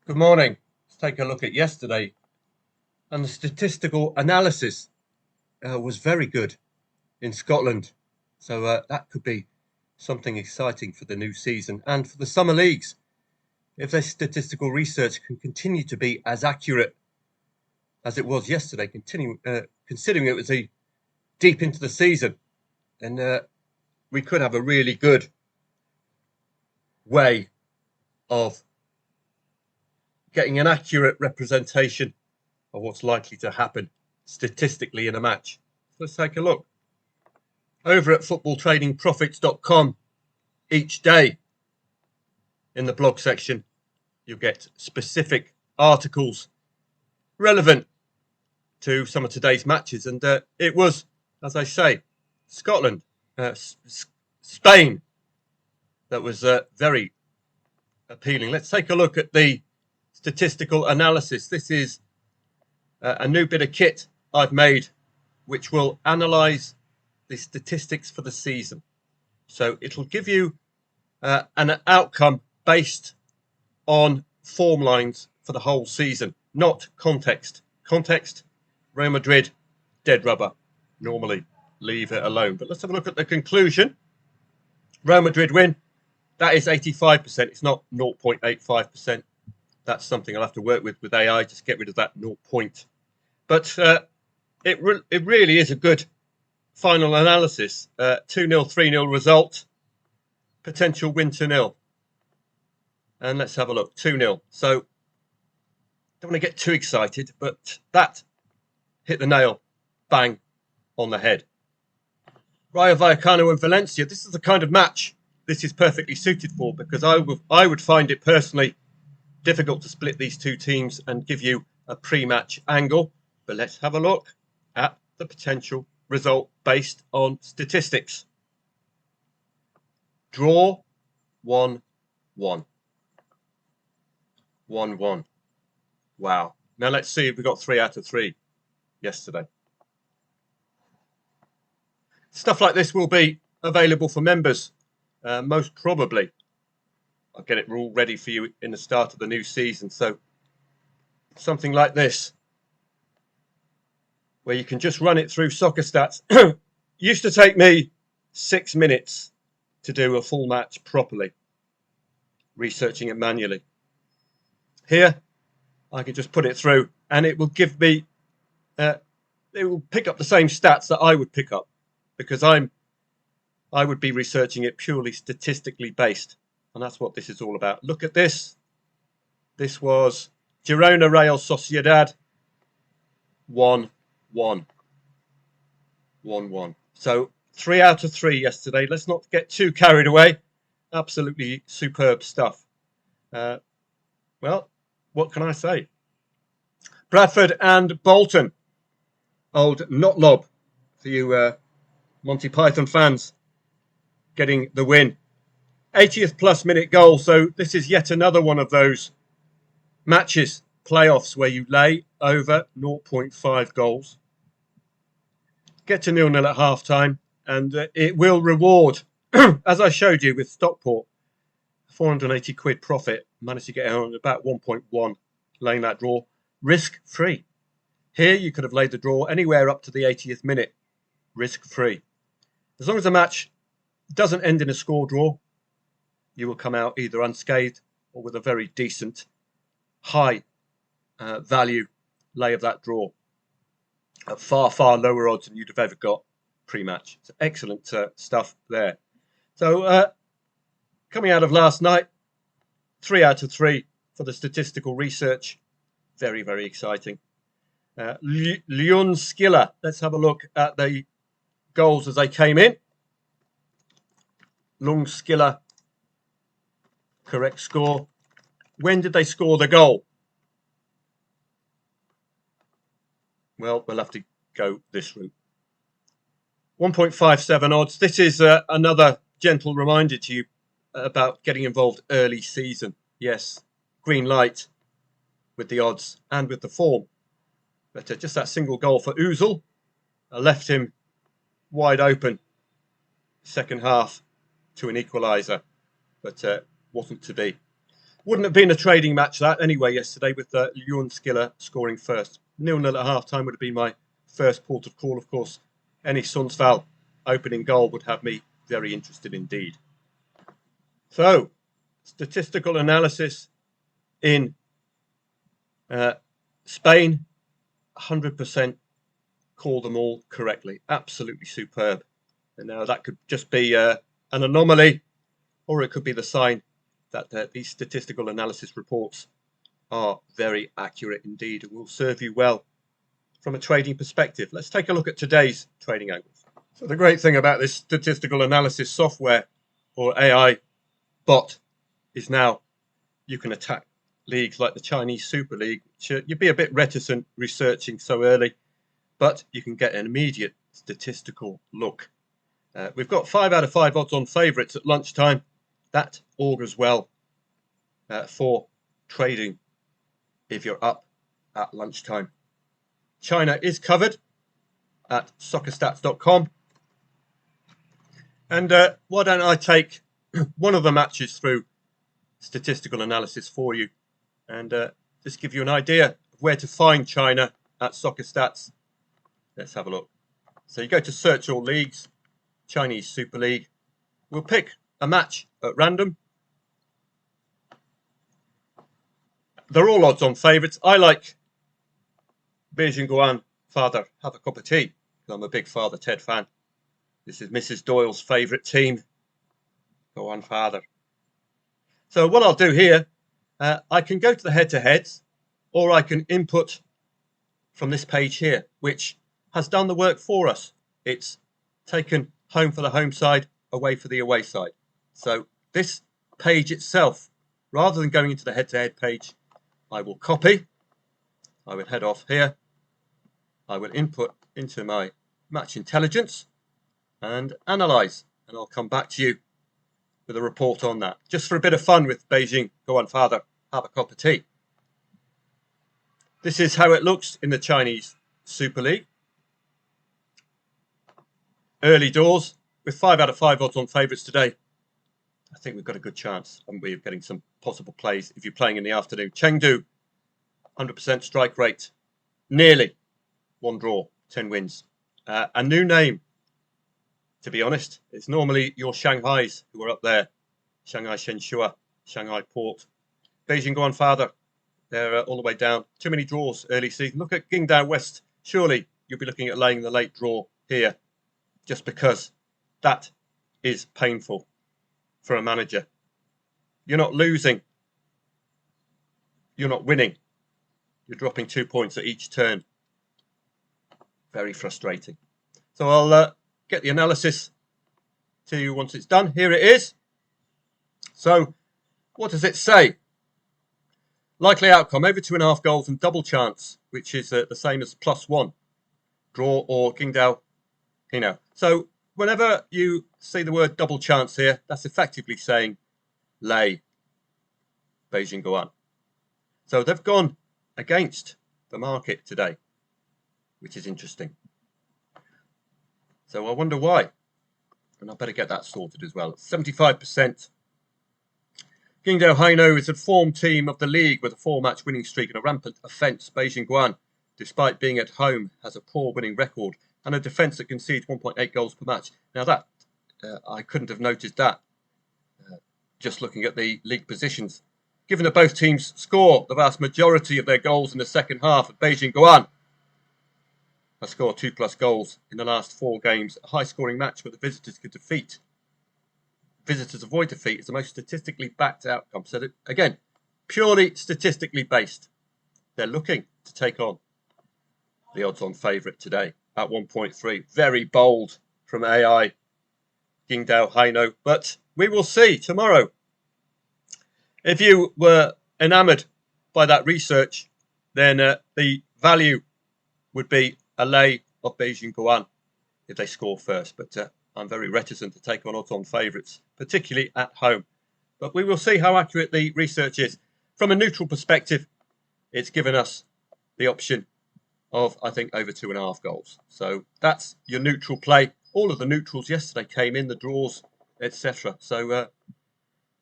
Good morning. Let's take a look at yesterday. And the statistical analysis was very good in Scotland. So that could be something exciting for the new season and for the summer leagues. If their statistical research can continue to be as accurate as it was yesterday, considering it was deep into the season, then we could have a really good way of getting an accurate representation of what's likely to happen statistically in a match. Let's take a look. Over at FootballTradingProfits.com, each day in the blog section, you'll get specific articles relevant to some of today's matches. And it was, as I say, Scotland, Spain, that was very appealing. Let's take a look at the statistical analysis. This is a new bit of kit I've made, which will analyze the statistics for the season. So it'll give you an outcome based on form lines for the whole season, not context. Context, Real Madrid, dead rubber. Normally leave it alone. But let's have a look at the conclusion. Real Madrid win. That is 85%. It's not 0.85%. That's something I'll have to work with AI. Just get rid of that 0. But it really is a good final analysis. 2-0, 3-0 result. Potential win 2-0. And let's have a look. 2-0. So don't want to get too excited, but that hit the nail bang on the head. Rayo Vallecano and Valencia. This is the kind of match this is perfectly suited for, because I would find it personally difficult to split these two teams and give you a pre-match angle. But let's have a look at the potential result based on statistics. Draw 1-1. 1-1. Wow. Now let's see if we got 3 out of 3 yesterday. Stuff like this will be available for members, most probably. I'll get it all ready for you in the start of the new season. So something like this, where you can just run it through Soccer Stats. Used to take me 6 minutes to do a full match properly, researching it manually. Here, I can just put it through and it will give me, it will pick up the same stats that I would pick up, because I would be researching it purely statistically based. And that's what this is all about. Look at this. This was Girona Real Sociedad 1-1. 1-1. So 3 out of 3 yesterday. Let's not get too carried away. Absolutely superb stuff. Well, what can I say? Bradford and Bolton. Old Not Lob for you Monty Python fans, getting the win. 80th plus minute goal. So this is yet another one of those matches, playoffs, where you lay over 0.5 goals. Get to 0-0 at half time, and it will reward, as I showed you with Stockport, 480 quid profit. Managed to get on about 1.1, laying that draw risk free. Here you could have laid the draw anywhere up to the 80th minute, risk free. As long as the match doesn't end in a score draw, you will come out either unscathed or with a very decent, high value lay of that draw at far, far lower odds than you'd have ever got pre-match. So excellent stuff there. So coming out of last night, 3 out of 3 for the statistical research. Very, very exciting. Leon Skiller. Let's have a look at the goals as they came in. Lung Skiller. Correct score. When did they score the goal? Well, we'll have to go this route. 1.57 odds. This is another gentle reminder to you about getting involved early season. Yes, green light with the odds and with the form. But just that single goal for Ozil left him wide open second half to an equaliser, but wasn't to be. Wouldn't have been a trading match that anyway yesterday, with Lyon Skiller scoring first. 0-0 at half-time would have been my first port of call, of course. Any Sundsvall opening goal would have me very interested indeed. So, statistical analysis in Spain, 100% call them all correctly. Absolutely superb. And now that could just be an anomaly, or it could be the sign that these statistical analysis reports are very accurate indeed and will serve you well from a trading perspective. Let's take a look at today's trading angles. So the great thing about this statistical analysis software, or AI bot, is now you can attack leagues like the Chinese Super League, which you'd be a bit reticent researching so early, but you can get an immediate statistical look. We've got 5 out of 5 odds on favourites at lunchtime. That augurs well for trading if you're up at lunchtime. China is covered at soccerstats.com. And why don't I take one of the matches through statistical analysis for you and just give you an idea of where to find China at Soccer Stats. Let's have a look. So you go to search all leagues, Chinese Super League. We'll pick a match at random. They're all odds on favourites. I like Beijing Guan, Father, have a cup of tea. I'm a big Father Ted fan. This is Mrs. Doyle's favourite team. Go on, Father. So what I'll do here, I can go to the head-to-heads, or I can input from this page here, which has done the work for us. It's taken home for the home side, away for the away side. So this page itself, rather than going into the head-to-head page, I will copy. I will head off here. I will input into my match intelligence and analyze. And I'll come back to you with a report on that. Just for a bit of fun with Beijing. Go on, Father, have a cup of tea. This is how it looks in the Chinese Super League. Early doors with 5 out of 5 odds on favourites today. I think we've got a good chance, haven't we, of getting some possible plays if you're playing in the afternoon. Chengdu, 100% strike rate. Nearly 1 draw, 10 wins. A new name, to be honest. It's normally your Shanghais who are up there. Shanghai Shenhua, Shanghai Port. Beijing Guan Father, they're all the way down. Too many draws early season. Look at Qingdao West. Surely you'll be looking at laying the late draw here, just because that is painful for a manager. You're not losing. You're not winning. You're dropping 2 points at each turn. Very frustrating. So I'll get the analysis to you once it's done. Here it is. So what does it say? Likely outcome, over 2.5 goals and double chance, which is the same as +1. Draw or Qingdao, So whenever you see the word double chance here, that's effectively saying lay Beijing Guan. So they've gone against the market today, which is interesting. So I wonder why. And I better get that sorted as well. 75%. Qingdao Haino is a form team of the league with a 4-match winning streak and a rampant offence. Beijing Guan, despite being at home, has a poor winning record and a defence that concedes 1.8 goals per match. Now that, I couldn't have noticed that just looking at the league positions. Given that both teams score the vast majority of their goals in the second half, Beijing Guan has scored 2+ goals in the last 4 games. A high-scoring match where the visitors could defeat. Visitors avoid defeat is the most statistically backed outcome. So that, again, purely statistically based. They're looking to take on the odds-on favourite today at 1.3. Very bold from AI, Qingdao Haino. But we will see tomorrow. If you were enamoured by that research, then the value would be a lay of Beijing Guan if they score first. But I'm very reticent to take on odds-on favourites, particularly at home. But we will see how accurate the research is. From a neutral perspective, it's given us the option of, I think, over 2.5 goals. So that's your neutral play. All of the neutrals yesterday came in, the draws, etc. So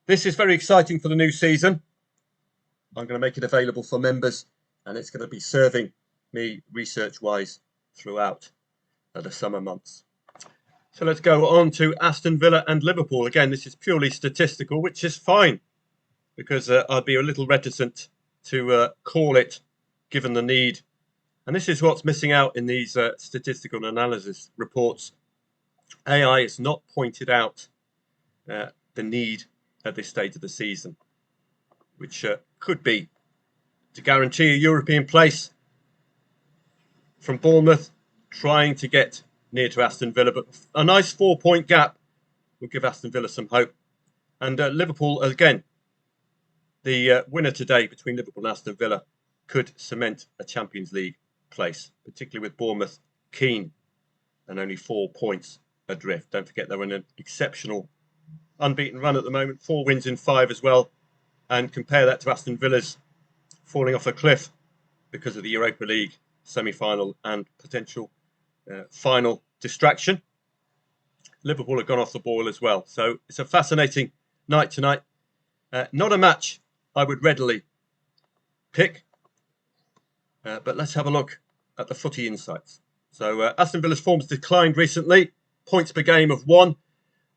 this is very exciting for the new season. I'm going to make it available for members, and it's going to be serving me research-wise throughout the summer months. So let's go on to Aston Villa and Liverpool. Again, this is purely statistical, which is fine, because I'd be a little reticent to call it, given the need. And this is what's missing out in these statistical analysis reports. AI has not pointed out the need at this stage of the season, which could be to guarantee a European place from Bournemouth, trying to get near to Aston Villa. But a nice 4-point gap will give Aston Villa some hope. And Liverpool, again, the winner today between Liverpool and Aston Villa could cement a Champions League place, particularly with Bournemouth keen and only 4 points adrift. Don't forget they're in an exceptional unbeaten run at the moment, 4 wins in 5 as well. And compare that to Aston Villa's falling off a cliff because of the Europa League semi-final and potential final distraction. Liverpool have gone off the boil as well. So it's a fascinating night tonight. Not a match I would readily pick. But let's have a look at the footy insights. So Aston Villa's form's declined recently. Points per game of 1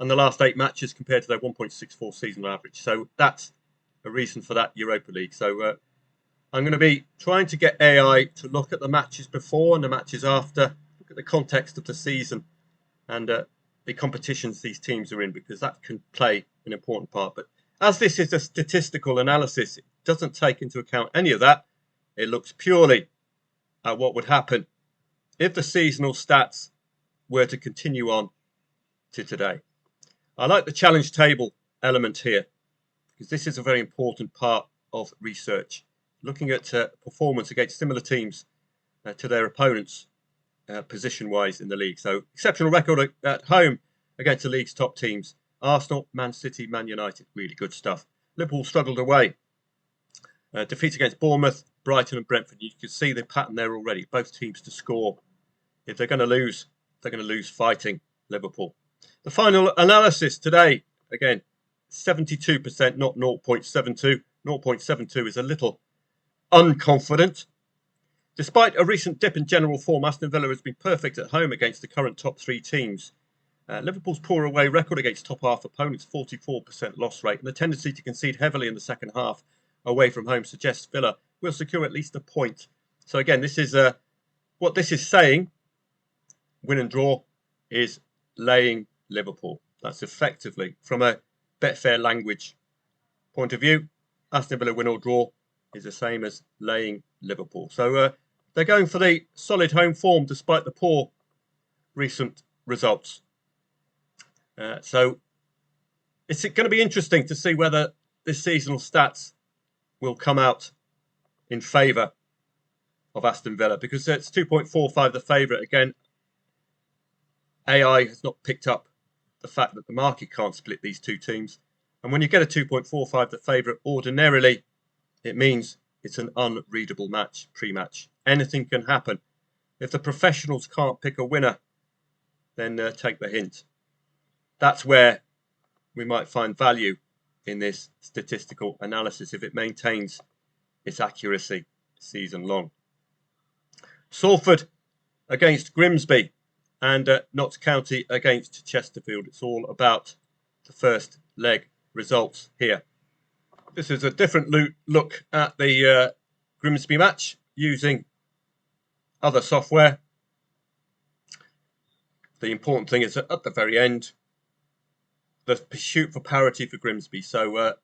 and the last 8 matches compared to their 1.64 season average. So that's a reason for that Europa League. So I'm going to be trying to get AI to look at the matches before and the matches after, look at the context of the season and the competitions these teams are in, because that can play an important part. But as this is a statistical analysis, it doesn't take into account any of that. It looks purely at what would happen if the seasonal stats were to continue on to today. I like the challenge table element here, because this is a very important part of research. Looking at performance against similar teams to their opponents position-wise in the league. So exceptional record at home against the league's top teams. Arsenal, Man City, Man United, really good stuff. Liverpool struggled away. Defeats against Bournemouth, Brighton and Brentford. You can see the pattern there already. Both teams to score. If they're going to lose, they're going to lose fighting Liverpool. The final analysis today, again, 72%, not 0.72. 0.72 is a little unconfident. Despite a recent dip in general form, Aston Villa has been perfect at home against the current top 3 teams. Liverpool's poor away record against top half opponents, 44% loss rate, and the tendency to concede heavily in the second half away from home suggests Villa will secure at least a point. So again, this is what this is saying. Win and draw is laying Liverpool. That's effectively, from a Betfair language point of view, Aston Villa win or draw is the same as laying Liverpool. So they're going for the solid home form despite the poor recent results. So it's going to be interesting to see whether this seasonal stats will come out in favour of Aston Villa, because it's 2.45 the favourite. Again, AI has not picked up the fact that the market can't split these two teams. And when you get a 2.45 the favourite, ordinarily, it means it's an unreadable match, pre-match. Anything can happen. If the professionals can't pick a winner, then take the hint. That's where we might find value in this statistical analysis if it maintains its accuracy season long. Salford against Grimsby and Notts County against Chesterfield. It's all about the first leg results here. This is a different look at the Grimsby match using other software. The important thing is that at the very end, the pursuit for parity for Grimsby. So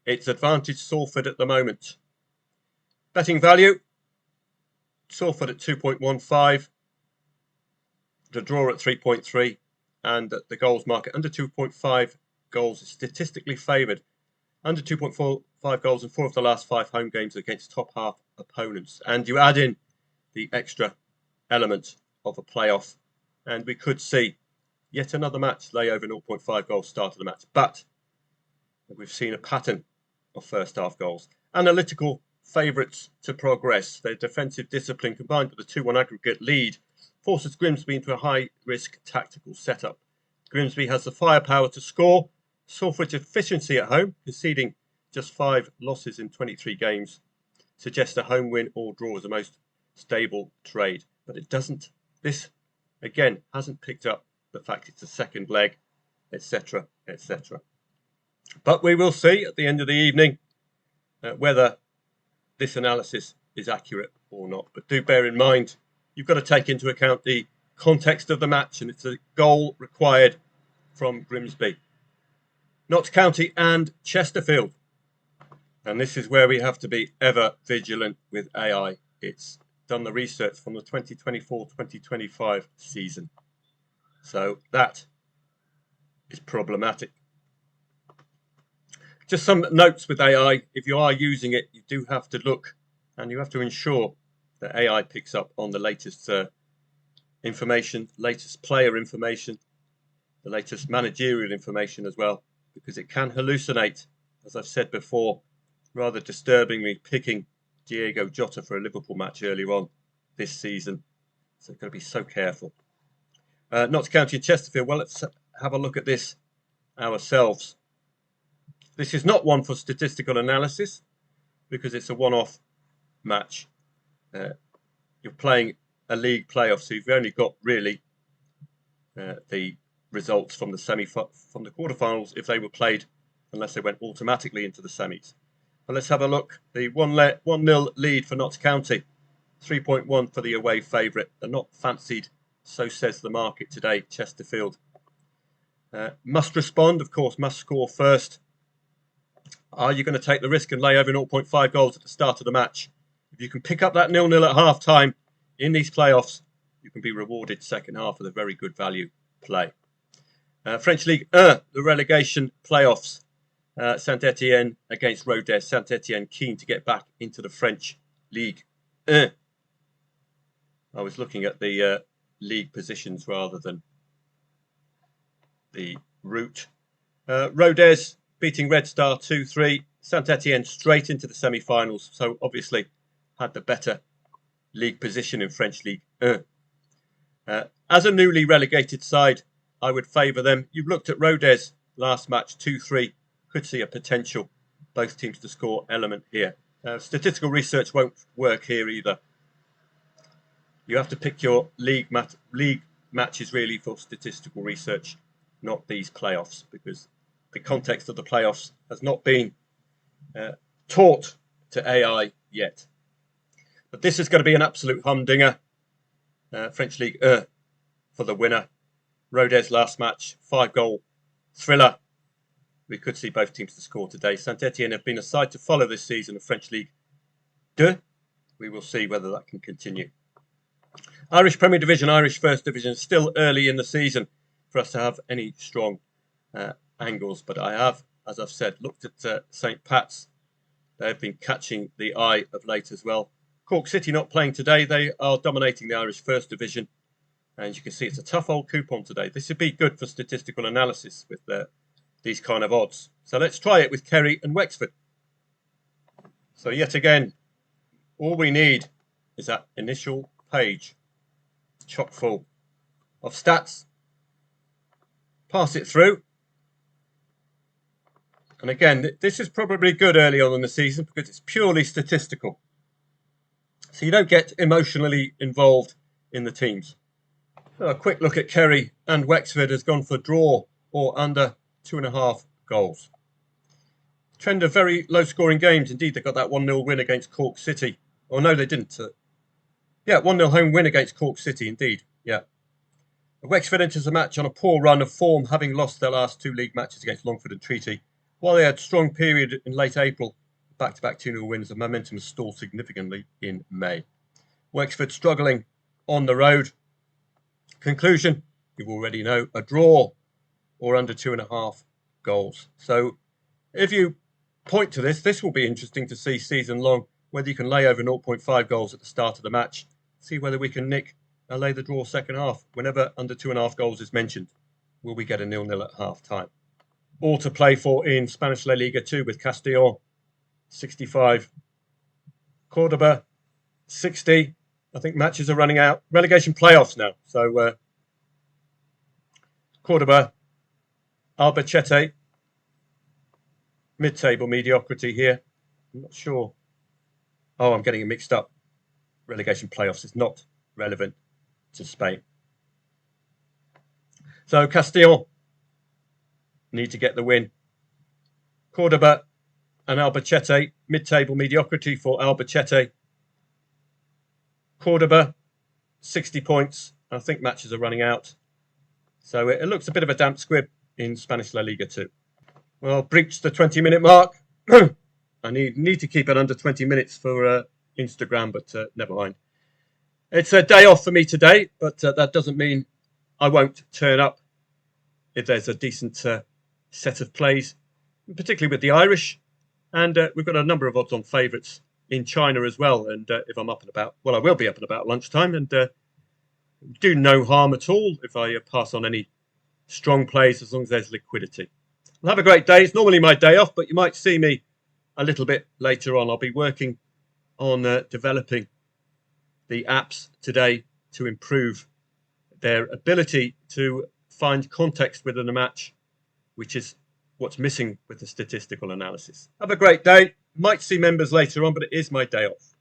it's advantage Salford at the moment. Betting value, Salford at 2.15, the draw at 3.3, and the goals market under 2.5 goals is statistically favoured. Under 2.45 goals in 4 of the last 5 home games against top half opponents. And you add in the extra element of a playoff, and we could see yet another match lay over 0.5 goals start of the match. But we've seen a pattern of first half goals. Analytical favourites to progress. Their defensive discipline combined with a 2-1 aggregate lead forces Grimsby into a high-risk tactical setup. Grimsby has the firepower to score. Salford's efficiency at home, conceding just 5 losses in 23 games, suggests a home win or draw is the most stable trade. But it doesn't. This, again, hasn't picked up the fact it's a second leg, etc., etc. But we will see at the end of the evening whether this analysis is accurate or not. But do bear in mind, you've got to take into account the context of the match, and it's a goal required from Grimsby. Notts County and Chesterfield. And this is where we have to be ever vigilant with AI. It's done the research from the 2024-2025 season. So that is problematic. Just some notes with AI. If you are using it, you do have to look and you have to ensure that AI picks up on the latest information, latest player information, the latest managerial information as well, because it can hallucinate, as I've said before, rather disturbingly picking Diego Jota for a Liverpool match earlier on this season. So you've got to be so careful. Notts County and Chesterfield, well, let's have a look at this ourselves. This is not one for statistical analysis because it's a one-off match. You're playing a league playoff, so you've only got really the results from the quarterfinals if they were played, unless they went automatically into the semis. But let's have a look. The 1-0 lead for Notts County, 3.1 for the away favourite. They're not fancied, so says the market today, Chesterfield. Must respond, of course, must score first. Are you going to take the risk and lay over 0.5 goals at the start of the match? If you can pick up that 0-0 at half-time in these playoffs, you can be rewarded second half with a very good value play. French League 1, the relegation playoffs. Saint Etienne against Rodez. Saint Etienne keen to get back into the French League 1. I was looking at the league positions rather than the route. Rodez beating Red Star 2-3. Saint Etienne straight into the semi-finals. So obviously had the better league position in French League 1. As a newly relegated side, I would favour them. You've looked at Rodez last match, 2-3. Could see a potential both teams to score element here. Statistical research won't work here either. You have to pick your league matches really for statistical research, not these playoffs, because the context of the playoffs has not been taught to AI yet. But this is going to be an absolute humdinger. French League 1 for the winner. Rodez last match, 5-goal thriller. We could see both teams to score today. Saint Etienne have been a side to follow this season of French League 2. We will see whether that can continue. Irish Premier Division, Irish First Division, still early in the season for us to have any strong angles. But I have, as I've said, looked at St. Pat's. They've been catching the eye of late as well. Cork City not playing today. They are dominating the Irish First Division. And you can see it's a tough old coupon today. This would be good for statistical analysis with these kind of odds. So let's try it with Kerry and Wexford. So yet again, all we need is that initial page, chock full of stats. Pass it through. And again, this is probably good early on in the season because it's purely statistical. So you don't get emotionally involved in the teams. So a quick look at Kerry and Wexford has gone for draw or under 2.5 goals. Trend of very low scoring games. Indeed, they got that 1-0 win against Cork City. Oh no, they didn't. 1-0 home win against Cork City, indeed. Yeah. Wexford enters the match on a poor run of form, having lost their last 2 league matches against Longford and Treaty. While they had a strong period in late April, back-to-back 2-0 wins, the momentum stalled significantly in May. Wexford struggling on the road. Conclusion, you already know, a draw or under 2.5 goals. So if you point to this will be interesting to see season long, whether you can lay over 0.5 goals at the start of the match, see whether we can nick and lay the draw second half. Whenever under 2.5 goals is mentioned, will we get a 0-0 at half time? All to play for in Spanish La Liga 2 with Castellon, 65. Cordoba, 60. I think matches are running out. Relegation playoffs now. So Cordoba, Albacete, mid-table mediocrity here. I'm not sure. Oh, I'm getting it mixed up. Relegation playoffs is not relevant to Spain. So Castellon need to get the win. Cordoba and Albacete, mid-table mediocrity for Albacete. Cordoba, 60 points. I think matches are running out. So it looks a bit of a damp squib in Spanish La Liga too. Well, breached the 20-minute mark. I need to keep it under 20 minutes for Instagram, but never mind. It's a day off for me today, but that doesn't mean I won't turn up if there's a decent set of plays, particularly with the Irish. And we've got a number of odds on favourites in China as well. And if I'm up and about, well, I will be up and about lunchtime, and do no harm at all if I pass on any strong plays as long as there's liquidity. Well, have a great day. It's normally my day off, but you might see me a little bit later on. I'll be working on developing the apps today to improve their ability to find context within a match, which is what's missing with the statistical analysis. Have a great day. Might see members later on, but it is my day off.